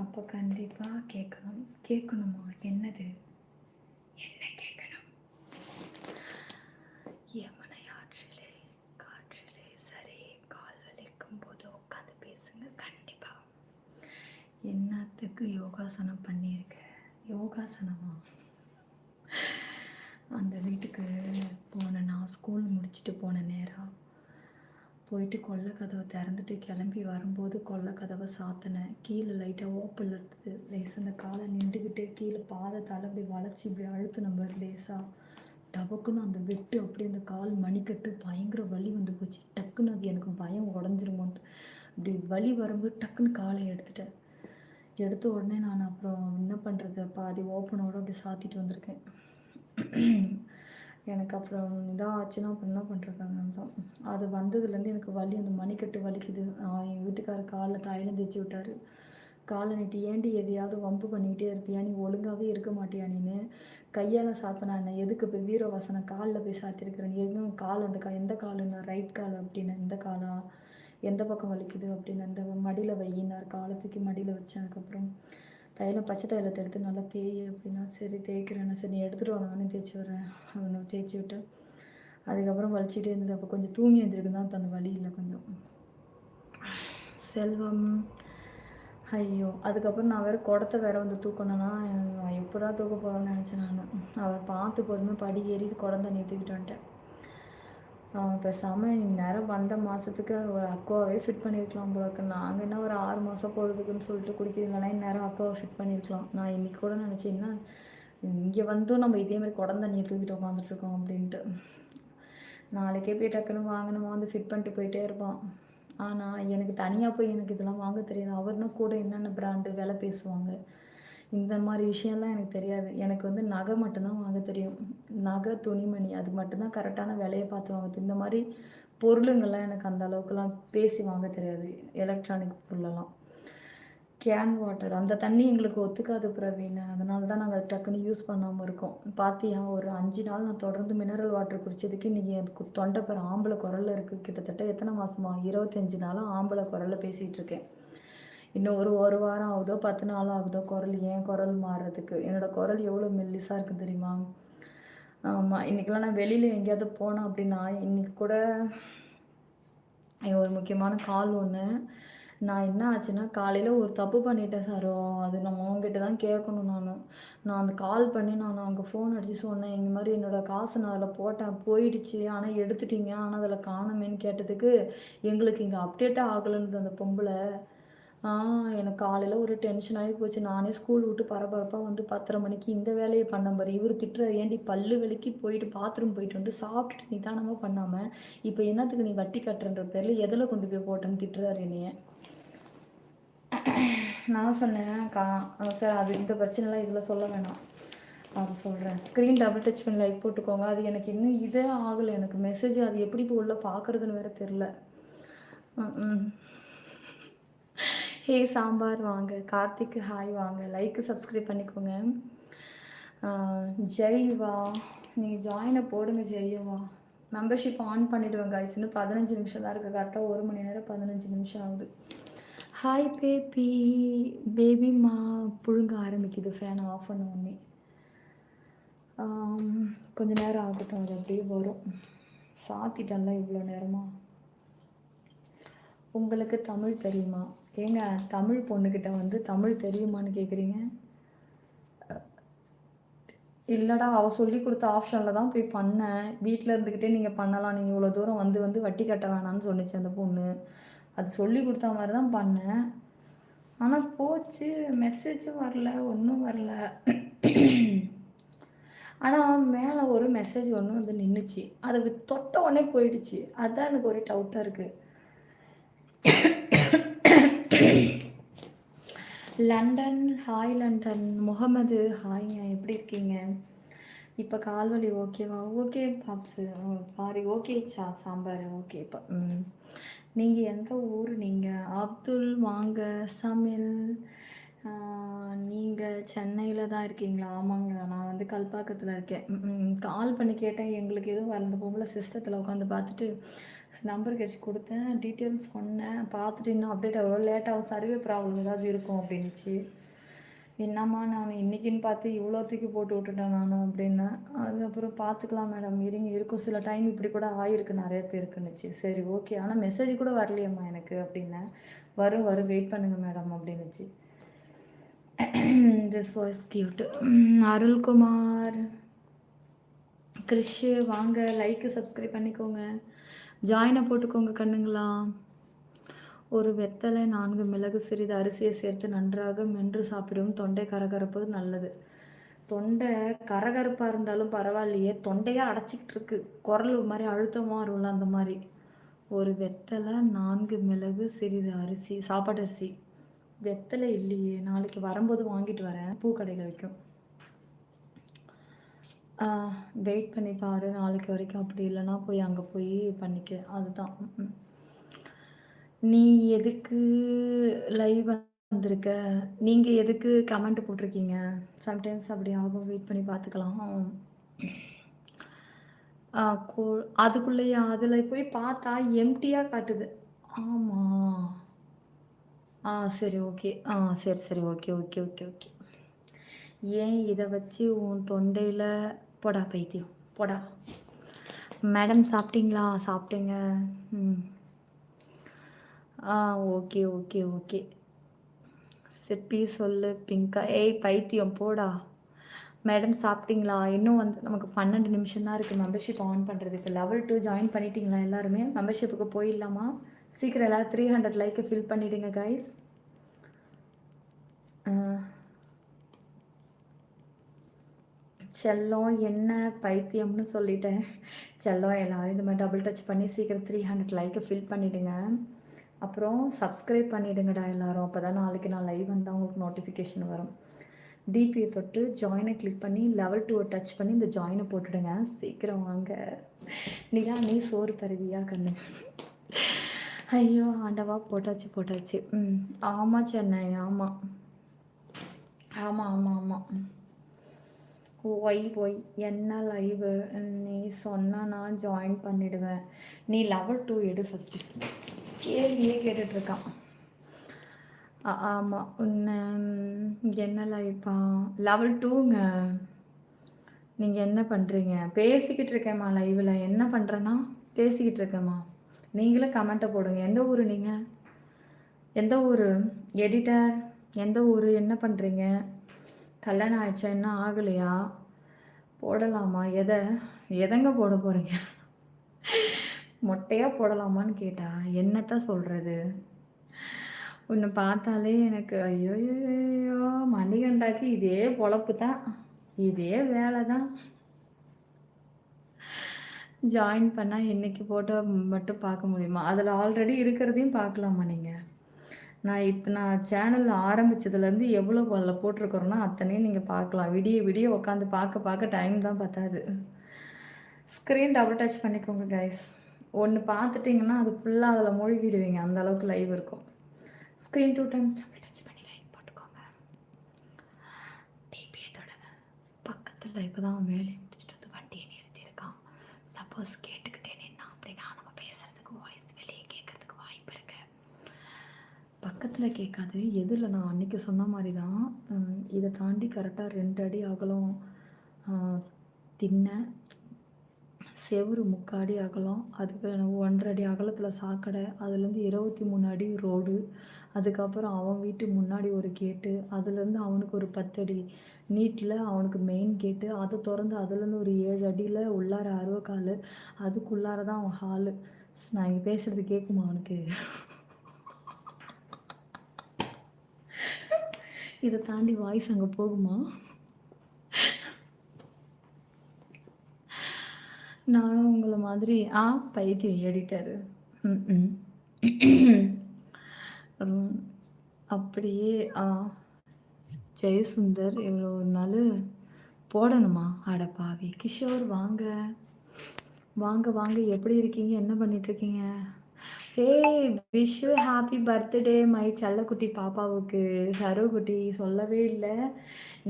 அப்போ கண்டிப்பாக கேட்கணும். கேட்கணுமா? என்னது? என்ன கேட்கணும்? யமுனை ஆற்றிலே காற்றிலே சரி கால் வலிக்கும் போது உட்காந்து பேசுங்க. கண்டிப்பாக. என்னத்துக்கு யோகாசனம் பண்ணியிருக்க? யோகாசனமா? அந்த வீட்டுக்கு போனேன், நான் ஸ்கூல் முடிச்சுட்டு போன நேரம் போயிட்டு கொல்லை கதவை திறந்துட்டு கிளம்பி வரும்போது கொல்லை கதவை சாத்தினேன். கீழே லைட்டாக ஓப்பல் இருந்தது. லேசாக அந்த காலை நின்றுக்கிட்டு கீழே பாதத்தால் அப்படி வளைச்சி இப்படி அழுத்து நம்பர் லேசாக டபக்குன்னு அந்த வெட்டு அப்படி அந்த கால் மணிக்கட்டு பயங்கர வலி வந்து போச்சு. டக்குன்னு அது எனக்கு பயம் உடஞ்சிருமோன்ட்டு அப்படி வலி வரும்போது டக்குன்னு காலை எடுத்துட்டேன். எடுத்த உடனே நான் அப்புறம் என்ன பண்ணுறது, பாதி ஓப்பனோடு அப்படி சாத்திட்டு வந்திருக்கேன். எனக்கு அப்புறம் இதாக ஆச்சுன்னா அப்புறம் என்ன பண்ணுறது, அதனால தான் அது வந்ததுலேருந்து எனக்கு வலி, அந்த மணிக்கட்டு வலிக்குது. என் வீட்டுக்காரர் காலில் தைலம் தேய்ச்சி விட்டார். காலை நீட்டி ஏண்டி எதையாவது வம்பு பண்ணிக்கிட்டே இருப்பியா, நீ ஒழுங்காகவே இருக்க மாட்டியா, நீன்னு கையால் சாத்தினா என்ன, எதுக்கு இப்போ வீரவாசனை காலில் போய் சாத்திருக்கிறேன், எதுவும் கால் அந்த எந்த காலுன்னா ரைட் கால் அப்படின்னு, இந்த காலா எந்த பக்கம் வலிக்குது அப்படின்னு அந்த மடியில் வையினார். காலை தூக்கி மடியில் வச்சேன். அதுக்கப்புறம் தைலம் பச்சை தைலத்தை எடுத்து நல்லா தேய் அப்படின்னா சரி தேய்க்கிறேன்னா சரி நீ எடுத்துகிட்டு வா நானே தேய்ச்சி வரேன் அவனை தேய்ச்சி விட்டு அதுக்கப்புறம் வலிச்சிட்டே இருந்தது. அப்போ கொஞ்சம் தூங்கி எழுந்திருக்கு தான் அந்த வலி இல்லை கொஞ்சம். செல்வம் ஐயோ, அதுக்கப்புறம் நான் வேறு குடத்தை வேறு வந்து தூக்கணுன்னா நான் எப்படா தூக்க போகிறேன்னு நினச்சேன். நான் அவர் பார்த்து பொறுமையாக படி ஏறி குடம் தண்ணி தூக்கிட்டு வந்துட்டேன். பேசாமல் இந்நேரம் வந்த மாதத்துக்கு ஒரு அக்குவாவே ஃபிட் பண்ணியிருக்கலாம் போல இருக்கு. நாங்கள் என்ன ஒரு 6 மாதம் போகிறதுக்குன்னு சொல்லிட்டு குடிக்கிறது இல்லைனா இந்நேரம் அக்குவாவை ஃபிட் பண்ணியிருக்கலாம். நான் இன்றைக்கி கூட நினச்சேன்னா இங்கே வந்தும் நம்ம இதேமாதிரி குடம் தண்ணியை தூக்கிட்டு உட்காந்துட்ருக்கோம் அப்படின்ட்டு. நாளைக்கே போய் டக்குன்னு வாங்கணுமா வந்து ஃபிட் பண்ணிட்டு போயிட்டே இருப்பான். ஆனால் எனக்கு தனியாக போய் எனக்கு இதெல்லாம் வாங்க தெரியாது. அவர்னா கூட என்னென்ன பிராண்டு விலை பேசுவாங்க, இந்த மாதிரி விஷயம்லாம் எனக்கு தெரியாது. எனக்கு வந்து நகை மட்டும்தான் வாங்க தெரியும். நகை துணிமணி அது மட்டும்தான் கரெக்டான விலையை பார்த்து வாங்குது. இந்த மாதிரி பொருளுங்கள்லாம் எனக்கு அந்த அளவுக்குலாம் பேசி வாங்க தெரியாது. எலக்ட்ரானிக் பொருளெல்லாம் கேன் வாட்டர் அந்த தண்ணி எங்களுக்கு ஒத்துக்காது பிரவீன். அதனால தான் நாங்கள் டக்குன்னு யூஸ் பண்ணாமல் இருக்கோம். பார்த்தியா ஒரு 5 நாள் நான் தொடர்ந்து மினரல் வாட்டர் குடித்ததுக்கு இன்றைக்கி எனக்கு தொண்டை பேர் ஆம்பளை குரலில் இருக்குது. கிட்டத்தட்ட எத்தனை மாதமா 25 நாளாக ஆம்பளை குரலில் பேசிகிட்டு இருக்கேன். இன்னும் ஒரு வாரம் ஆகுதோ 10 நாள் ஆகுதோ குரல் ஏன் குரல் மாறுறதுக்கு. என்னோடய குரல் எவ்வளோ மெல்லிஸாக இருக்குது தெரியுமா? ஆமாம், இன்றைக்கெலாம் நான் வெளியில் எங்கேயாவது போனேன் அப்படின்னா இன்றைக்கி கூட ஒரு முக்கியமான கால் ஒன்று நான் என்ன ஆச்சுன்னா காலையில் ஒரு தப்பு பண்ணிட்டேன் சாரோ. அது நம்ம அவங்ககிட்ட தான் கேட்கணும். நான் அந்த கால் பண்ணி நான் அங்கே ஃபோன் அடித்து சொன்னேன், இந்த மாதிரி என்னோடய காசு நான் அதில் போட்டேன் போயிடுச்சு, ஆனால் எடுத்துட்டீங்க, ஆனால் அதில் காணுமேன்னு கேட்டதுக்கு எங்களுக்கு இங்கே அப்டேட்டே ஆகலைன்னு அந்த பொம்பளை. எனக்கு காலையில் ஒரு டென்ஷன் ஆகி போச்சு. நானே ஸ்கூல் விட்டு பரபரப்பாக வந்து 10:30 மணிக்கு இந்த வேலையை பண்ண பாரு. இவர் திட்டுறாரு, ஏன்டி பல்லு வலிக்கு போயிட்டு பாத்ரூம் போயிட்டு வந்து சாப்பிட்டுட்டு நிதானமாக பண்ணாமல் இப்போ என்னத்துக்கு நீ வட்டி கட்டுறன்ற பேரில் எதில் கொண்டு போய் போட்டேன்னு திட்டுறாரு என்னைய. நான் சொன்னேன் சார் அது இந்த பிரச்சனைலாம் இதில் சொல்ல வேணாம், அது சொல்கிறேன். ஸ்க்ரீன் டபுள் டச் பண்ணி லைக் போட்டுக்கோங்க. அது எனக்கு இன்னும் இதே ஆகலை. எனக்கு மெசேஜ் அது எப்படி இப்போ உள்ளே பார்க்குறதுன்னு வேறு தெரில. ஹே சாம்பார் வாங்க, கார்த்திக் ஹாய் வாங்க, லைக்கு சப்ஸ்கிரைப் பண்ணிக்கோங்க. ஜெய்வா நீங்கள் ஜாயினை போடுங்க. ஜெய்வா மெம்பர்ஷிப் ஆன் பண்ணிவிடுவேன் கைஸ். இன்னும் 15 நிமிஷம் தான் இருக்குது. கரெக்டாக 1 மணி நேரம் 15 நிமிஷம் ஆகுது. ஹாய் பேபிமா புழுங்க ஆரம்பிக்குது ஃபேனை ஆஃப் பண்ண உடனே. கொஞ்சம் நேரம் ஆகட்டும், அது அப்படியே வரும். சாத்திட்டேன்ல இவ்வளோ நேரமாக. உங்களுக்கு தமிழ் தெரியுமா? ஏங்க தமிழ் பொண்ணுக்கிட்ட வந்து தமிழ் தெரியுமான்னு கேட்குறீங்க? இல்லைடா, அவள் சொல்லி கொடுத்த ஆப்ஷனில் தான் போய் பண்ணேன். வீட்டில் இருந்துக்கிட்டே நீங்கள் பண்ணலாம், நீங்கள் இவ்வளோ தூரம் வந்து வட்டி கட்ட வேணான்னு சொன்னிச்சு அந்த பொண்ணு. அது சொல்லி கொடுத்த மாதிரி தான் பண்ணேன். ஆனால் போச்சு, மெசேஜும் வரல, ஒன்றும் வரல. ஆனால் மேலே ஒரு மெசேஜ் ஒன்று வந்து நின்றுச்சு. அது தொட்ட உடனே போயிடுச்சு. அதுதான் எனக்கு ஒரு டவுட்டாக இருக்குது. London hi London. முகமது ஹாய்ங்க, எப்படி இருக்கீங்க? இப்போ கால்வலி ஓகேவா? ஓகே பாப்ஸு, சாரி ஓகேச்சா சாம்பார் ஓகே. இப்போ நீங்கள் எந்த ஊர்? நீங்கள் அப்துல் வாங்க சமையல். நீங்கள் சென்னையில் தான் இருக்கீங்களா? ஆமாங்க, நான் வந்து கல்பாக்கத்தில் இருக்கேன். கால் பண்ணி கேட்டேன், எங்களுக்கு எதுவும் வரல. பொம்பளை சிஸ்டத்தில் உட்காந்து பார்த்துட்டு நம்பர் கழிச்சு கொடுத்தேன், டீட்டெயில்ஸ் சொன்னேன். பார்த்துட்டு இன்னும் அப்டேட் ஆகும், லேட் ஆகும், சர்வே ப்ராப்ளம் ஏதாவது இருக்கும் அப்படின்னுச்சு. என்னம்மா நான் இன்றைக்கின்னு பார்த்து இவ்வளோ தூக்கி போட்டு விட்டுட்டேன் நானும் அப்படின்னேன். அதுக்கப்புறம் பார்த்துக்கலாம் மேடம் இருங்க, இருக்கும் சில டைம் இப்படி கூட ஆயிருக்கு நிறைய பேருக்குன்னுச்சு. சரி ஓகே, ஆனால் மெசேஜ் கூட வரலையம்மா எனக்கு அப்படின்னேன். வரும் வெயிட் பண்ணுங்க மேடம் அப்படின்னுச்சு. This was cute. Arulkumar, Krish வாங்க, லைக்கு சப்ஸ்கிரைப் பண்ணிக்கோங்க, ஜாயினை போட்டுக்கோங்க கண்ணுங்களா. ஒரு வெத்தலை 4 மிளகு சிறிது அரிசியை சேர்த்து நன்றாக மென்று சாப்பிடவும் தொண்டை கரகரப்பது நல்லது. தொண்டை கரகரப்பாக இருந்தாலும் பரவாயில்லையே, தொண்டையாக அடைச்சிக்கிட்டு இருக்கு, குரல் மாதிரி அழுத்தமாக இருக்கும்ல அந்த மாதிரி. ஒரு வெத்தலை 4 மிளகு சிறிது அரிசி, சாப்பாட்டு அரிசி. வெத்தலை இல்லையே, நாளைக்கு வரும்போது வாங்கிட்டு வரேன், பூக்கடையில் வைக்கும். வெயிட் பண்ணி பாரு நாளைக்கு வரைக்கும், அப்படி இல்லைன்னா போய் அங்கே போய் பண்ணிக்க. அதுதான். நீ எதுக்கு லைவ் வந்திருக்க, நீங்கள் எதுக்கு கமெண்ட் போட்டிருக்கீங்க? சம்டைம்ஸ் அப்படி ஆகும், வெயிட் பண்ணி பார்த்துக்கலாம். அதுக்குள்ளேயா? அதில் போய் பார்த்தா எம்டியாக காட்டுது. ஆமாம். சரி ஓகே. சரி ஓகே ஓகே ஓகே ஓகே. ஏன் இதை வச்சு உன் தொண்டையில் போடா பைத்தியம் போடா. மேடம் சாப்பிட்டீங்களா? சாப்பிட்டேங்க. Okay okay okay. சிப்பி சொல்லு பிங்கா. ஏய் பைத்தியம் போடா. மேடம் சாப்பிட்டீங்களா? இன்னும் நமக்கு 12 நிமிஷம் தான் இருக்குது மெம்பர்ஷிப் ஆன் பண்ணுறதுக்கு. லெவல் 2 ஜாயின் பண்ணிட்டீங்களா எல்லாருமே? மெம்பர்ஷிப்புக்கு போயிடலாமா? சீக்கிரம் எல்லோரும் 300 லைக்கை ஃபில் பண்ணிவிடுங்க கைஸ். செல்லம் என்ன பைத்தியம்னு சொல்லிட்டேன். செல்லம் எல்லோரும் இந்த மாதிரி டபுள் டச் பண்ணி சீக்கிரம் 300 லைக்கை ஃபில் பண்ணிவிடுங்க. அப்புறம் சப்ஸ்கிரைப் பண்ணிவிடுங்கடா எல்லோரும், அப்போ தான் நாளைக்கு நான் லைவ் வந்தால் உங்களுக்கு நோட்டிஃபிகேஷன் வரும். டிபியை தொட்டு ஜாயினை கிளிக் பண்ணி லெவல் 2 டச் பண்ணி இந்த ஜாயினை போட்டுடுங்க. சீக்கிரம் வாங்க. நீ சோறு தருவியா கண்ணு? ஐயோ ஆண்டவா, போட்டாச்சு. ஆமாம் சென்னை, ஆமாம். ஒய் என்ன லைவு நீ சொன்னால் நான் ஜாயின் பண்ணிவிடுவேன். நீ லெவல் 2 எடு ஃபஸ்ட்டு. கேள்வியே கேட்டுட்ருக்கான். ஆமாம். என்ன லைப்பா? லெவல் 2ங்க. நீங்கள் என்ன பண்ணுறீங்க? பேசிக்கிட்டு இருக்கேம்மா லைவில். என்ன பண்ணுறேன்னா பேசிக்கிட்டு இருக்கேம்மா. நீங்களும் கமெண்ட்டை போடுங்க. எந்த ஊர் நீங்கள்? எந்த ஊர் எடிட்டர்? எந்த ஊர்? என்ன பண்ணுறீங்க? கல்யாணம் ஆயிடுச்சா? என்ன ஆகலையா? போடலாமா? எதங்க போட போகிறீங்க? மொட்டையாக போடலாமான்னு கேட்டா என்னத்தான் சொல்கிறது? ஒன்று பார்த்தாலே எனக்கு ஐயோ மணிகண்டாக்கு இதே பொழப்பு தான், இதே வேலை தான். ஜாயின் பண்ணால் இன்றைக்கி போட்டோ மட்டும் பார்க்க முடியுமா? அதில் ஆல்ரெடி இருக்கிறதையும் பார்க்கலாமா நீங்கள்? நான் சேனல் ஆரம்பித்ததுலேருந்து எவ்வளோ அதில் போட்டிருக்கிறோன்னா அத்தனையும் நீங்கள் பார்க்கலாம். விடிய உட்காந்து பார்க்க டைம் தான் பத்தாது. ஸ்க்ரீன் டபுள் டச் பண்ணிக்கோங்க கைஸ். ஒன்று பார்த்துட்டிங்கன்னா அது ஃபுல்லாக அதில் மூழ்கிடுவீங்க, அந்தளவுக்கு லைவ் இருக்கும். ஸ்க்ரீன் 2 டைம்ஸ் டபுள் டச் பண்ணி லைக் போட்டுக்கோங்க. டிபியை தொடங்க. பக்கத்தில் இப்போ தான் வேலையை முடிச்சுட்டு வந்து வண்டியை நிறுத்தியிருக்கான். சப்போஸ் கேட்டுக்கிட்டே நின்னா அப்படின்னா நம்ம பேசுகிறதுக்கு வாய்ஸ் வெளியே கேட்குறதுக்கு வாய்ப்பு இருக்கு. பக்கத்தில் கேட்காது. எதில் நான் அன்றைக்கி சொன்ன மாதிரி தான். இதை தாண்டி கரெக்டாக 2 அடி அகலம் திண்ணை, செவுறு 3 அடி அகலம், அதுக்கு 1.5 அடி அகலத்தில் சாக்கடை, அதுலேருந்து 23 அடி ரோடு, அதுக்கப்புறம் அவன் வீட்டு முன்னாடி ஒரு கேட்டு, அதுலேருந்து அவனுக்கு ஒரு 10 அடி நீட்டில் அவனுக்கு மெயின் கேட்டு, அதை திறந்து அதுலேருந்து ஒரு 7 அடியில் உள்ளார அறுவக்கால், அதுக்குள்ளார தான் அவன் ஹாலு. நான் இங்கே பேசுகிறது கேட்குமா அவனுக்கு? இதை தாண்டி வாய்ஸ் அங்கே போகுமா? நானும் உங்களை மாதிரி பைத்தியம் எடிட்டரு. அப்படியே ஜெயசுந்தர் இவ்வளோ ஒரு நாள் போடணுமா? அட பாவி. கிஷோர் வாங்க எப்படி இருக்கீங்க? என்ன பண்ணிகிட்ருக்கீங்க? Wish you happy birthday my செல்லக்குட்டி பாப்பாவுக்கு. சரோகுட்டி சொல்லவே இல்லை,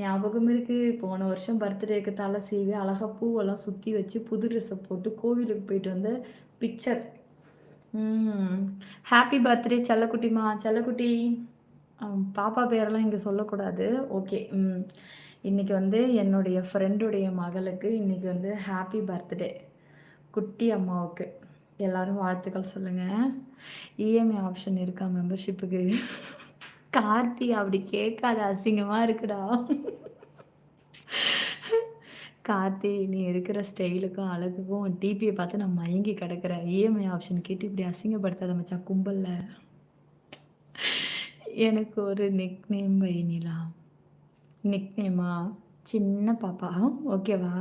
ஞாபகம் இருக்குது. போன வருஷம் பர்த்டேக்கு தலை சீவி அழகாக பூவெல்லாம் சுற்றி வச்சு புது ட்ரெஸ்ஸை போட்டு கோவிலுக்கு போயிட்டு வந்த பிக்சர் ம். ஹேப்பி பர்த்டே செல்லக்குட்டிமா. செல்லக்குட்டி. பாப்பா பேரெல்லாம் இங்க சொல்லக்கூடாது. ஓகே. இன்னைக்கு வந்து என்னுடைய ஃப்ரெண்டுடைய மகளுக்கு இன்னைக்கு வந்து ஹேப்பி பர்த்டே. குட்டி அம்மாவுக்கு. எல்லாரும் வாழ்த்துக்கள் சொல்லுங்க. இஎம்ஐ ஆப்ஷன் இருக்கா மெம்பர்ஷிப்புக்கு? கார்த்தி அப்படி கேட்காத, அசிங்கமா இருக்குடா. கார்த்தி, நீ இருக்கிற ஸ்டைலுக்கும், அழகுக்கும் உன் டிபிய பார்த்து நான் மயங்கி கிடக்குறேன். இஎம்ஐ ஆப்ஷன் கேட்டு இப்படி அசிங்கப்படுத்தாத மச்சான் கும்பல்ல. எனக்கு ஒரு நிக் நேம் வை நிலா. நிக் நேமா? சின்ன பாப்பா. ஓகேவா?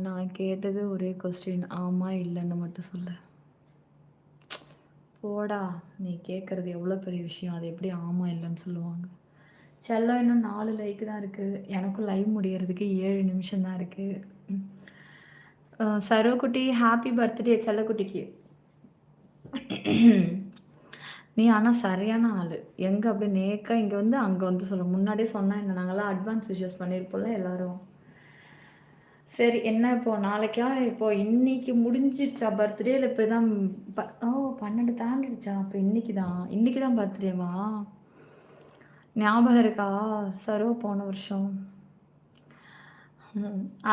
நான் கேட்டது ஒரே கொஸ்டின். ஆமா, இல்லன்னு மட்டும் சொல்லு. போடா! நீ கேட்குறது எவ்வளோ பெரிய விஷயம். அது எப்படி ஆமா, இல்லன்னு சொல்லுவாங்க? செல்லம் இன்னும் 4 லைக் தான் இருக்கு. எனக்கும் லைவ் முடியறதுக்கு 7 நிமிஷம் தான் இருக்கு. சரோக்குட்டி ஹாப்பி பர்த்டே செல்லக்குட்டிக்கு. நீ ஆனா சரியான ஆளு. எங்க அப்படி நேக்கா இங்க வந்து, அங்க வந்து சொல்ல. முன்னாடியே சொன்னா என்ன, நாங்கலாம் அட்வான்ஸ் விஷஸ் பண்ணியிருப்போம்ல எல்லாரும். சரி, என்ன இப்போ நாளைக்கா? இப்போ இன்னைக்கு முடிஞ்சிருச்சா பர்த்டே? இல்ல இப்பதான் ஓ 12 தாண்டிடுச்சா? அப்ப இன்னைக்கு தான் பர்த்டேவா? ஞாபகம் இருக்கா? சரோ போன வருஷம்.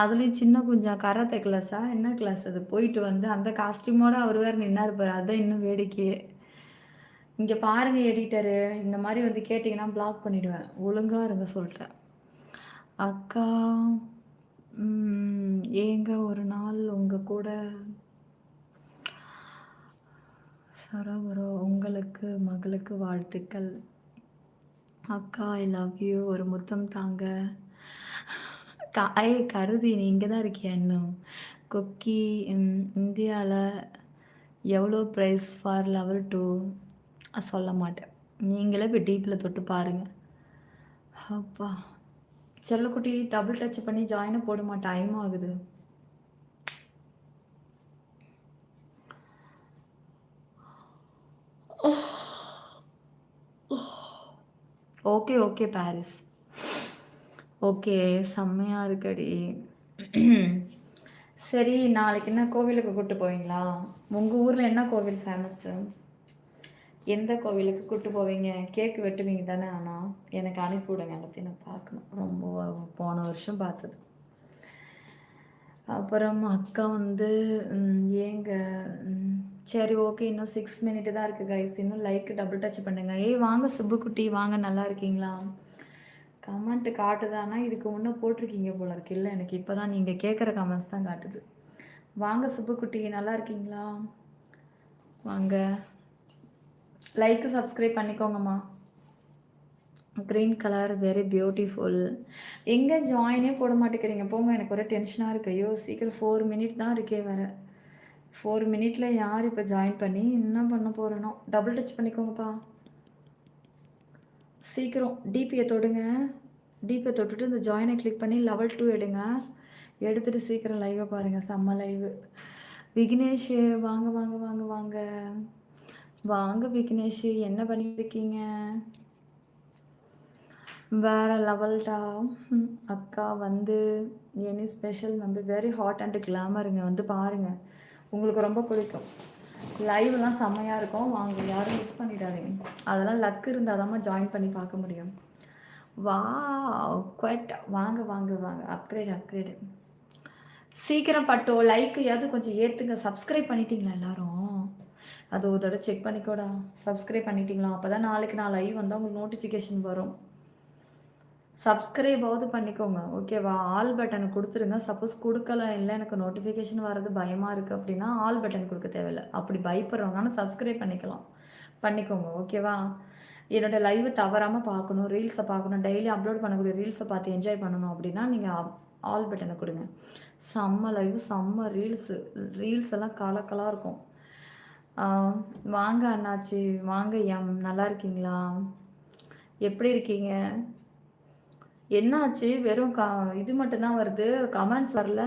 அதுலயும் சின்ன குஞ்சா கராத்தே கிளாஸா? என்ன கிளாஸ் அது? போயிட்டு வந்து அந்த காஸ்டியூமோட அவர் வேற நின்னாரு பாரு. அதான் இன்னும் வேடிக்கையே. இங்க பாருங்க எடிட்டரு. இந்த மாதிரி வந்து கேட்டிங்கன்னா பிளாக் பண்ணிடுவேன். ஒழுங்கா இருங்க சொல்லிட்டேன். அக்கா, ஏங்க ஒரு நாள் உங்க கூட சரோவரோ உங்களுக்கு மகளுக்கு வாழ்த்துக்கள். அக்கா ஐ லவ் யூ. ஒரு முத்தம் தாங்க. கருதி நீ இங்கே தான் இருக்கியா இன்னும்? கொக்கி, இந்தியாவில் எவ்வளோ ப்ரைஸ் ஃபார் லெவல் 2? சொல்ல மாட்டேன். நீங்களே போய் டீப்பில் தொட்டு பாருங்கள். அப்பா செல்லக்குட்டி டபுள் டச் பண்ணி ஜாயினை போடுமா, டைம் ஆகுது. Okay okay Paris. ஓகே, செம்மையாக இருக்கடி. சரி, நாளைக்கு என்ன கோவிலுக்கு கூப்பிட்டு போவீங்களா? உங்கள் ஊரில் என்ன கோவில் ஃபேமஸ்ஸு? எந்த கோவிலுக்கு கூப்பிட்டு போவீங்க? கேக்கு வெட்டுவீங்க தானே? ஆனால் எனக்கு அனுப்பி விடுங்க, எல்லாத்தையும் நான் பார்க்கணும். ரொம்ப போன வருஷம் பார்த்தது. அப்புறம் அக்கா வந்து ஏங்க சரி ஓகே, இன்னும் 6 மினிட் தான் இருக்குது கைஸ். இன்னும் லைக் டபுள் டச் பண்ணுங்க. வாங்க சுப்புக்குட்டி, வாங்க. நல்லா இருக்கீங்களா? கமெண்ட் காட்டுதானா? இதுக்கு முன்னே போட்டிருக்கீங்க போல இருக்கு. இல்லை, எனக்கு இப்போ தான் நீங்கள் கேட்குற கமெண்ட்ஸ் தான் காட்டுது. வாங்க சுப்புக்குட்டி, நல்லா இருக்கீங்களா? வாங்க, லைக்கு சப்ஸ்கிரைப் பண்ணிக்கோங்கம்மா. Green colour very beautiful. எங்கே ஜாயினே போட மாட்டேங்கிறீங்க? போங்க, எனக்கு ஒரே டென்ஷனாக இருக்குது. ஐயோ சீக்கிரம் 4 மினிட் தான் இருக்கே வேறு. 4 மினிட்ல யார் இப்போ ஜாயின் பண்ணி என்ன பண்ண போகிறேனோ? டபுள் டச் பண்ணிக்கோங்கப்பா சீக்கிரம். டிபியை தொடுங்க. டிபியை தொட்டுட்டு இந்த ஜாயினை கிளிக் பண்ணி லெவல் 2 எடுங்க. எடுத்துகிட்டு சீக்கிரம் லைவை பாருங்கள். செம்ம லைவு. விக்னேஷ் வாங்க வாங்க வாங்க வாங்க வாங்க. விக்னேஷ் என்ன பண்ணியிருக்கீங்க? வேறு லெவல்டா. அக்கா வந்து எனி ஸ்பெஷல் வந்து வெரி ஹாட் அண்ட் கிளாமருங்க. வந்து பாருங்கள், உங்களுக்கு ரொம்ப பிடிக்கும். லைவ்லாம் செம்மையாக இருக்கும். வாங்க, யாரும் மிஸ் பண்ணிடாதீங்க. அதெல்லாம் லக் இருந்தால் தான் ஜாயின் பண்ணி பார்க்க முடியும். வா குவைட். வாங்க வாங்க வாங்க. அப்கிரேடு. சீக்கிரம் பட்டோ லைக்கையாவது கொஞ்சம் ஏற்றுங்க. சப்ஸ்கிரைப் பண்ணிட்டீங்களா எல்லாரும்? அது ஒரு தடவை செக் பண்ணிக்கோடா. சப்ஸ்கிரைப் பண்ணிட்டீங்களா? அப்போ தான் நாளைக்கு நான் லைவ் வந்தால் உங்களுக்கு நோட்டிஃபிகேஷன் வரும். சப்ஸ்கிரைபாவது பண்ணிக்கோங்க, ஓகேவா? ஆல் பட்டன் கொடுத்துருங்க. சப்போஸ் கொடுக்கல, இல்லை எனக்கு நோட்டிஃபிகேஷன் வர்றது பயமாக இருக்குது அப்படின்னா ஆல் பட்டன் கொடுக்க தேவையில்லை. அப்படி பயப்படுறவங்க ஆனால் சப்ஸ்கிரைப் பண்ணிக்கோங்க, ஓகேவா? என்னோடய லைவை தவறாமல் பார்க்கணும், ரீல்ஸை பார்க்கணும், டெய்லி அப்லோட் பண்ணக்கூடிய ரீல்ஸை பார்த்து என்ஜாய் பண்ணணும் அப்படின்னா நீங்கள் ஆல் பட்டனை கொடுங்க. செம்ம லைவ், செம்ம ரீல்ஸ் எல்லாம் கலக்கலாக இருக்கும். வாங்க அண்ணாச்சி, வாங்க. நல்லா இருக்கீங்களா? எப்படி இருக்கீங்க? என்னாச்சு? வெறும் இது மட்டும்தான் வருது, கமெண்ட்ஸ் வரல.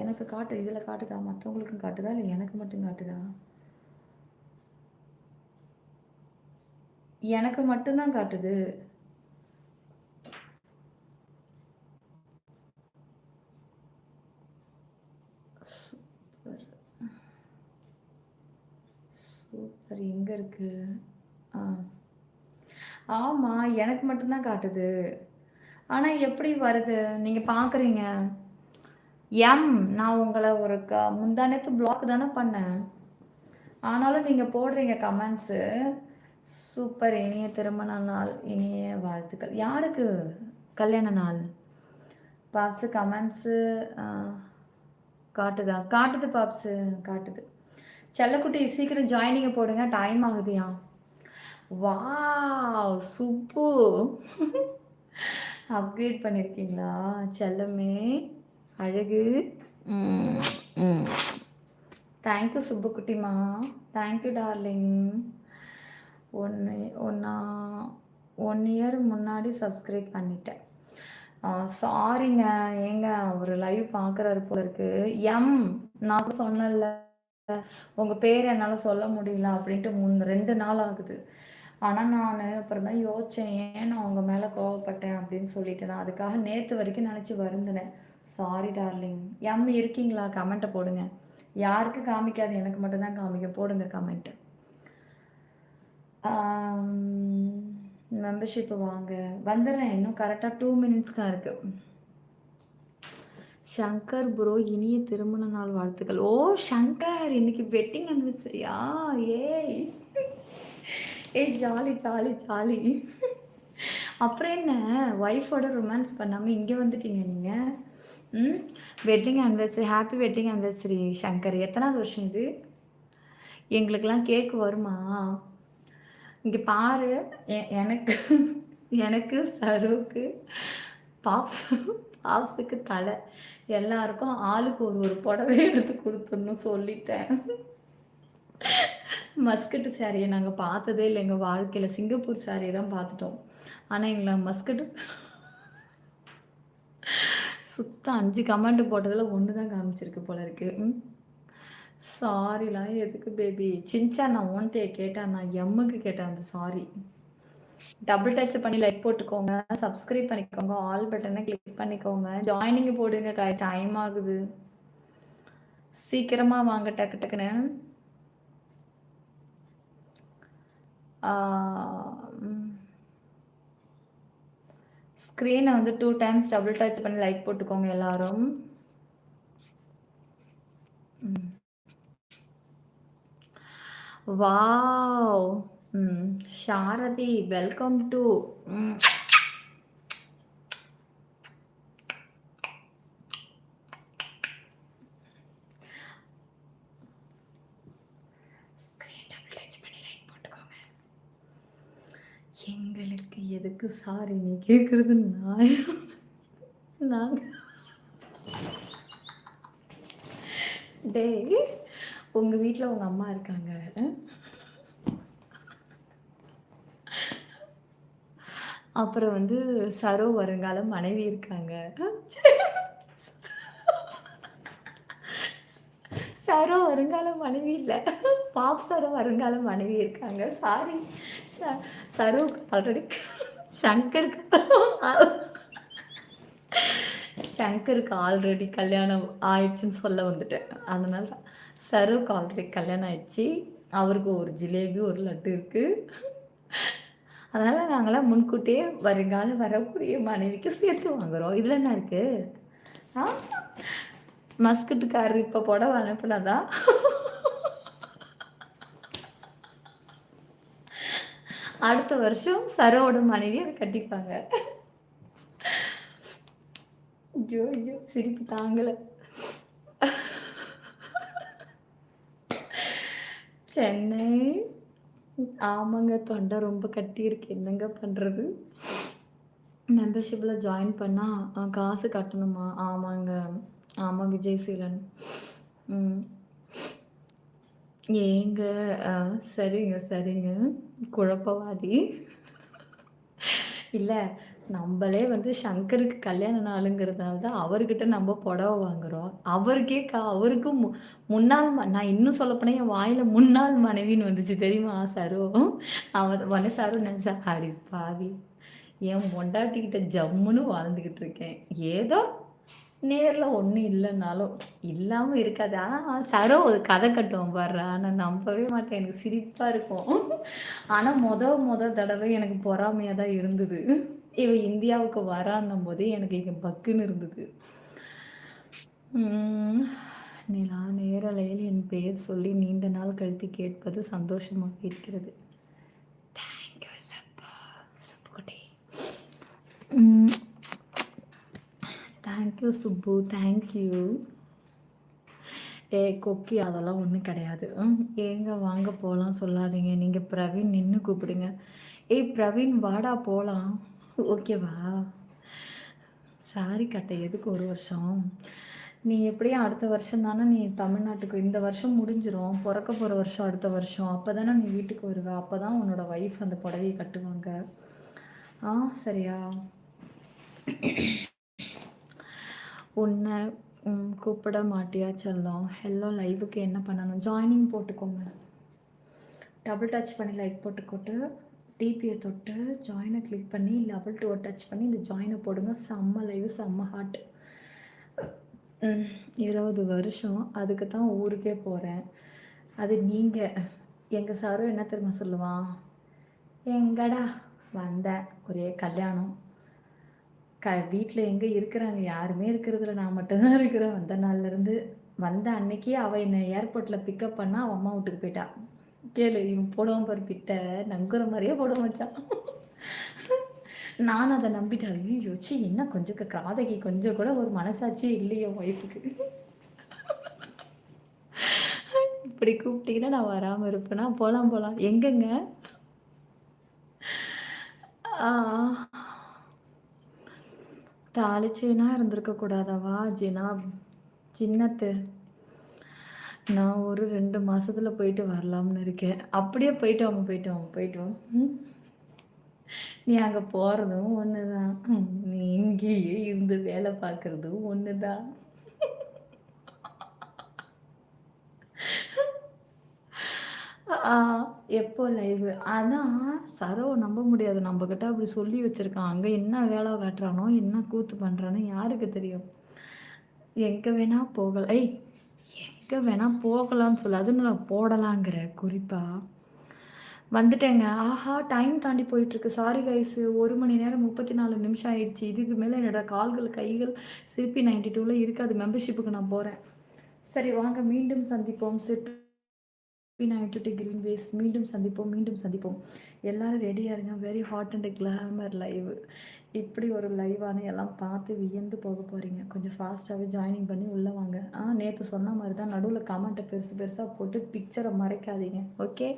எனக்கு இதில் காட்டுதா? மற்றவங்களுக்கும் காட்டுதா இல்லை எனக்கு மட்டும் காட்டுதா? எனக்கு மட்டும்தான் காட்டுது. சூப்பர். எங்க இருக்கு? ஆ. ஆமா. எனக்கு மட்டும் தான் காட்டுது. ஆனா எப்படி வருது? நீங்க பார்க்குறீங்க. எம் நான் உங்கள ஒரு முந்தா நேத்து பிளாக் தானே பண்ணேன். ஆனாலும் நீங்க போடுறீங்க கமெண்ட்ஸு. சூப்பர். இனிய திருமண நாள். இனிய வாழ்த்துக்கள். யாருக்கு கல்யாண நாள்? பாப்ஸு கமெண்ட்ஸு காட்டுதா? காட்டுது பாப்ஸு. காட்டுது. செல்லக்குட்டி சீக்கிரம் ஜாயினிங்க போடுங்க. டைம் ஆகுதுயா. வாவ்! சுப்பு. அப்கிரேட் பண்ணியிருக்கீங்களா? செல்லமே. அழகு. ம். ம். தேங்க்யூ சுப்புக்குட்டிம்மா. Thank you darling. ஒன்று ஒன்றா 1 இயர் முன்னாடி சப்ஸ்கிரைப் பண்ணிட்டேன். சாரிங்க. ஏங்க ஒரு லைவ் பார்க்குறாரு போல இருக்கு. எம் நான் கூட சொன்னேன்ல, உங்க பேர் என்னால சொல்ல முடியல அப்படின்ட்டு 2 நாள் ஆகுது. ஆனா நானு அப்புறம் தான் யோசிச்சேன், ஏன் நான் உங்க மேல கோவப்பட்டேன் அப்படின்னு சொல்லிட்டு. நான் அதுக்காக நேத்து வரைக்கும் நினைச்சு வருந்தினேன். Sorry darling. எம் இருக்கீங்களா? கமெண்ட்ட போடுங்க. யாருக்கு காமிக்காது, எனக்கு மட்டும் தான் காமிக்கும். போடுங்க கமெண்ட். மெம்பர்ஷிப் வாங்க. வந்துடுறேன். இன்னும் கரெக்டா 2 மினிட்ஸ் தான் இருக்கு. சங்கர் ப்ரோ இனிய திருமண நாள் வாழ்த்துக்கள். ஓ சங்கர், இன்னைக்கு வெட்டிங் அனிவர்சரியா? ஏய் ஏய், ஜாலி ஜாலி ஜாலி. அப்புறம் என்ன, ஒய்ஃபோட ரொமான்ஸ் பண்ணாமல் இங்கே வந்துட்டீங்க நீங்கள்? ம். Wedding anniversary, happy wedding anniversary Shankar. எத்தனாவது வருஷம் இது? எங்களுக்கெல்லாம் கேக் வருமா? இங்கே பாரு. எனக்கு எனக்கு சருவுக்கு பாப்ஸுக்கு தலை, எல்லாருக்கும் ஆளுக்கு ஒரு புடவை எடுத்து கொடுத்துடணும் சொல்லிட்டேன். மஸ்கட்டு சாரியை நாங்கள் பார்த்ததே இல்லை எங்கள் வாழ்க்கையில். சிங்கப்பூர் சாரியை தான் பார்த்துட்டோம். ஆனால் எங்களை மஸ்கட்டு சுத்தம் 5 கமெண்ட் போட்டதில் 1 தான் காமிச்சிருக்கு போல இருக்கு. சாரிலாம் எதுக்கு பேபி? சின்ச்சா நான் ஓன்ட்டே கேட்டேன், நான் எம்முக்கு கேட்டேன் அந்த சாரி. டபுள் டச் பண்ணி லைக் போட்டுக்கோங்க, சப்ஸ்கிரைப் பண்ணிக்கோங்க, ஆல் பட்டனை கிளிக் பண்ணிக்கோங்க, ஜாயினிங் போடுங்க. டைம் ஆகுது, சீக்கிரமா வாங்க டக்கு டக்குன்னு. ஸ்க்ரீனை வந்து 2 டைம்ஸ் டபுள் டச் பண்ணி லைக் போட்டுக்கோங்க எல்லாரும். வாவ். Sarathi welcome to. எங்களுக்கு எதுக்கு சாரி நீ கேட்குறது? நாங்கள் டேய், உங்கள் வீட்டில் உங்கள் அம்மா இருக்காங்க, அப்புறம் வந்து சரோ வருங்கால மனைவி இருக்காங்க. சரோ வருங்கால மனைவி இல்லை, பாப் சரோ வருங்கால மனைவி இருக்காங்க. சாரி சரோக்கு ஆல்ரெடி சங்கருக்கு ஆல்ரெடி கல்யாணம் ஆயிடுச்சுன்னு சொல்ல வந்துட்டேன். அதனால சரோக்கு ஆல்ரெடி கல்யாணம் ஆயிடுச்சு. அவருக்கு ஒரு ஜிலேபி ஒரு லட்டு இருக்குது. அதனால் நாங்களாம் முன்கூட்டியே வருங்கால வரக்கூடிய மனைவிக்கு சேர்த்து வாங்குகிறோம். இதில் என்ன இருக்குது? மஸ்கட்டுக்காரர் இப்போ புடவை அனுப்புனதான் அடுத்த வருஷம் சரோட மனைவி அதை கட்டிப்பாங்க. ஐயோ ஐயோ, சிரிப்பு தாங்கலை. சென்னை. ஆமாங்க, தொண்டை ரொம்ப கட்டியிருக்கு, என்னங்க பண்ணுறது? மெம்பர்ஷிப்பில் ஜாயின் பண்ணால் காசு கட்டணுமா? ஆமாங்க. ஆமாம் விஜய்சீலன். ஏங்க சரிங்க சரிங்க, குழப்பவாதி. இல்லை, நம்மளே வந்து சங்கருக்கு கல்யாண நாளுங்கிறதுனால தான் அவர்கிட்ட நம்ம புடவை வாங்குகிறோம். அவருக்கே அவருக்கு முன்னாள் நான் இன்னும் சொல்லப்போனால் என் வாயில் முன்னாள் மனைவின்னு வந்துச்சு தெரியுமா சரோ? உடனே சரோ நினச்சா, அடி பாவி, என் பொண்டாட்டிக்கிட்ட ஜம்முன்னு வாழ்ந்துக்கிட்டு இருக்கேன், ஏதோ நேர்ல ஒண்ணும் இல்லன்னாலும், இல்லாம இருக்காது. ஆனா சரோ ஒரு கதை கட்டுவான் பார்றா! நான் நம்பவே மாட்டேன். எனக்கு சிரிப்பா இருக்கும். ஆனா மொத தடவை எனக்கு பொறாமையா தான் இருந்தது. இவன் இந்தியாவுக்கு வரான்னும்போதே எனக்கு இங்க பக்குன்னு இருந்தது. ம். நிலா நேரலையில் என் பெயர் சொல்லி நீண்ட நாள் கழித்து கேட்பது சந்தோஷமாக இருக்கிறது. தேங்க் யூ சப்பா. சுப்புக்குட்டி. ம். Thank you Subbu. Thank you. ஏய் கொக்கி அதெல்லாம் ஒன்றும் கிடையாது. ஏங்க வாங்க போகலாம் சொல்லாதீங்க. நீங்கள் பிரவீன் நின்று கூப்பிடுங்க. ஏய் பிரவீன் வாடா போகலாம். ஓகேவா? சாரி கட்ட எதுக்கு 1 வருஷம்? நீ எப்படியும் அடுத்த வருஷம் தானே நீ தமிழ்நாட்டுக்கு இந்த வருஷம் முடிஞ்சிரும். பொறக்க போகிற வருஷம் அடுத்த வருஷம். அப்போ தானே நீ வீட்டுக்கு வருவ. அப்போ தான் உன்னோட ஒய்ஃப் அந்த புடவையை கட்டுவாங்க. ஆ சரியா? உன்னை கூப்பிட மாட்டியா செல்லம்? ஹலோ லைவுக்கு என்ன பண்ணணும்? ஜாயினிங் போட்டுக்கோங்க. டபுள் டச் பண்ணி லைக் போட்டுக்கோட்டு டிபியை தொட்டு ஜாயினை கிளிக் பண்ணி லெவல் 2 டச் பண்ணி இந்த ஜாயினை போடுங்க. செம்ம லைவ் செம்ம ஹாட். 20 வருஷம் அதுக்கு தான் ஊருக்கே போகிறேன். அது நீங்கள் எங்கள் சாரும் என்ன தெரியுமா சொல்லுவான்? எங்கடா வந்தேன் ஒரே கல்யாணம். வீட்டில் எங்கே இருக்கிறாங்க? யாருமே இருக்கிறதில்ல, நான் மட்டும்தான் இருக்கிறேன். வந்த நாள்லேருந்து வந்த அன்னைக்கு அவள் என்னை ஏர்போர்ட்டில் பிக்கப் பண்ணால் அவன் அம்மா வீட்டுக்கு போயிட்டா. கேளு, இவன் போடுவான் பாரு பிட்ட நங்குற மாதிரியே போடுவான் வச்சான். நானும் அதை நம்பிட்டேன். யோசிச்சு என்ன கொஞ்சம் காதகி கொஞ்சம் கூட ஒரு மனசாட்சி இல்லையோ ஒய்ஃபுக்கு. இப்படி கூப்பிட்டீங்கன்னா நான் வராமல் இருப்பேனா? போகலாம் எங்கெங்க? தாளிச்சேனா இருந்திருக்கக்கூடாதவா ஜின்னத்து? நான் ஒரு 2 மாதத்தில் போயிட்டு வரலாம்னு இருக்கேன். அப்படியே போயிட்டோம். நீ அங்கே போகிறதும் ஒன்று தான், நீ இங்கேயே இருந்து வேலை பார்க்குறதும் ஒன்று தான். எப்போ லைவு? அதான் சரோ நம்ப முடியாது. நம்மக்கிட்ட அப்படி சொல்லி வச்சுருக்கான். அங்கே என்ன வேலை காட்டுறானோ என்ன கூத்து பண்ணுறானோ யாருக்கு தெரியும்? எங்கே வேணால் போகலாம். எங்கே வேணால் போகலான்னு சொல்ல, அதுன்னு நான் போடலாங்கிற குறிப்பாக வந்துட்டேங்க. ஆஹா டைம் தாண்டி போயிட்டுருக்கு. சாரி கைஸு, 1 மணி நேரம் 34 நிமிஷம் ஆயிடுச்சு. இதுக்கு மேலே என்னோடய கால்கள் கைகள் சிற்பி 92ல் இருக்காது. மெம்பர்ஷிப்புக்கு நான் போகிறேன். சரி வாங்க மீண்டும் சந்திப்போம். சிற்பி 92 கிரீன் வேஸ். மீண்டும் சந்திப்போம். எல்லோரும் ரெடியாக இருங்க. Very hot and glamour live. இப்படி ஒரு லைவான எல்லாம் பார்த்து வியந்து போக போகிறீங்க. கொஞ்சம் ஃபாஸ்ட்டாகவே ஜாயினிங் பண்ணி உள்ளே வாங்க. நேற்று சொன்ன மாதிரி தான் நடுவில் கமெண்ட்டை பெருசாக போட்டு பிக்சரை மறைக்காதீங்க. ஓகே,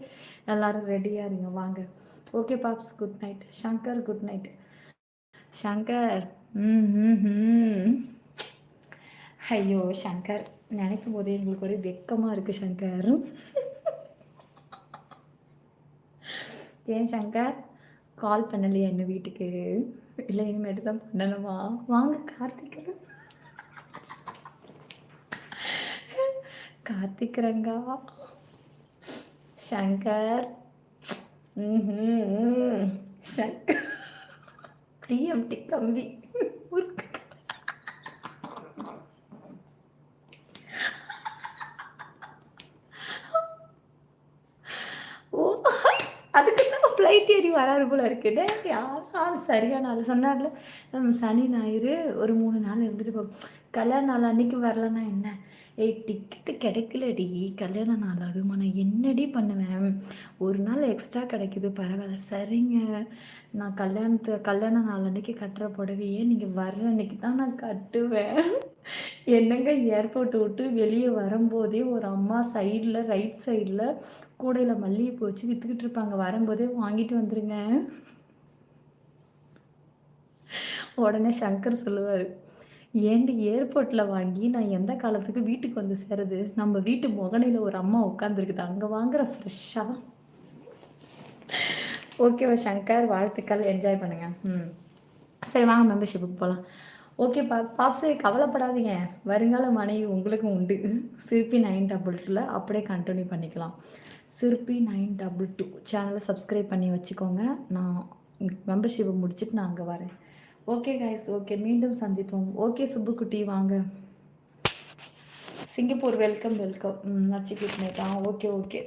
எல்லோரும் ரெடியாக இருங்க வாங்க. ஓகே பாப்ஸ், good night. Shankar good night. Shankar ஐயோ சங்கர் நினைக்கும் போதே எங்களுக்கு ஒரே வெக்கமாக இருக்குது சங்கர். ஏன் சங்கர் கால் பண்ணலையா என்ன வீட்டுக்கு? இல்லை இனிமேட்டு தான் பண்ணணுமா? வாங்க கார்த்திக்ரங்கா சங்கர் சங்கர் டிஎம்டி கம்பி அதுக்கு தான் ஃப்ளைட் ஏறி வராது போல் இருக்குடே. யார் சரியான ஆள் சொன்னார்ல, சனி ஞாயிறு ஒரு 3 நாள் இருந்துட்டு போ. கல்யாண நாள் அன்றைக்கி வரலன்னா என்ன? டிக்கெட்டு கிடைக்கலடி கல்யாண நாள். அதுமா நான் என்னடி பண்ணுவேன்? 1 நாள் எக்ஸ்ட்ரா கிடைக்குது பரவாயில்ல. சரிங்க, நான் கல்யாண நாள் அன்றைக்கி கட்டுற புடவையே நீங்கள் வர்ற அன்றைக்கி தான் நான் கட்டுவேன். என்னங்க ஏர்போர்ட்டை விட்டு வெளியே வரும்போதே ஒரு அம்மா சைடில் ரைட் சைடில் கூடையில் மல்லிகைப்பூ வச்சு விற்றுக்கிட்டு இருப்பாங்க. வரும்போதே வாங்கிட்டு வந்துடுங்க. உடனே சங்கர் சொல்லுவார், ஏண்டி ஏர்போர்ட்டில் வாங்கி நான் எந்த காலத்துக்கு வீட்டுக்கு வந்து சேருது? நம்ம வீட்டு முகனையில் ஒரு அம்மா உட்காந்துருக்குது, அங்கே வாங்குகிற ஃப்ரெஷ்ஷாக. ஓகேவா சங்கர், வாழ்த்துக்கள், என்ஜாய் பண்ணுங்கள். சரி வாங்க மெம்பர்ஷிப்புக்கு போகலாம். ஓகே பாப்ஸே கவலைப்படாதீங்க, வருங்கால மனைவி உங்களுக்கும் உண்டு. சிற்பி 922 அப்படியே கண்டினியூ பண்ணிக்கலாம். சிற்பி 922 சேனலை சப்ஸ்கிரைப் பண்ணி வச்சுக்கோங்க. நான் மெம்பர்ஷிப்பை முடிச்சுட்டு நான் அங்கே வரேன். Okay guys, okay. மீண்டும் சந்திப்போம். ஓகே சுப்புக்குட்டி வாங்க. Singapore welcome, welcome. நச்சு good night. Okay, okay.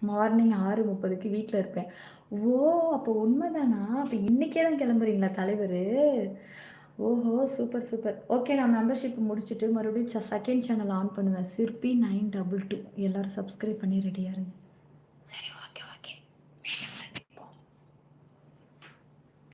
Morning 6:30க்கு வீட்ல இருப்பேன். ஓ! அப்போ உண்மைதானா? அப்போ இன்னைக்கே தான் கிளம்புறீங்களா தலைவரு? ஓஹோ! Super, super. ஓகே நான் மெம்பர்ஷிப் முடிச்சுட்டு மறுபடியும் செகண்ட் சேனல் ஆன் பண்ணுவேன். சிற்பி 922 எல்லாரும் சப்ஸ்கிரைப் பண்ணி ரெடியா இருங்க. சரி.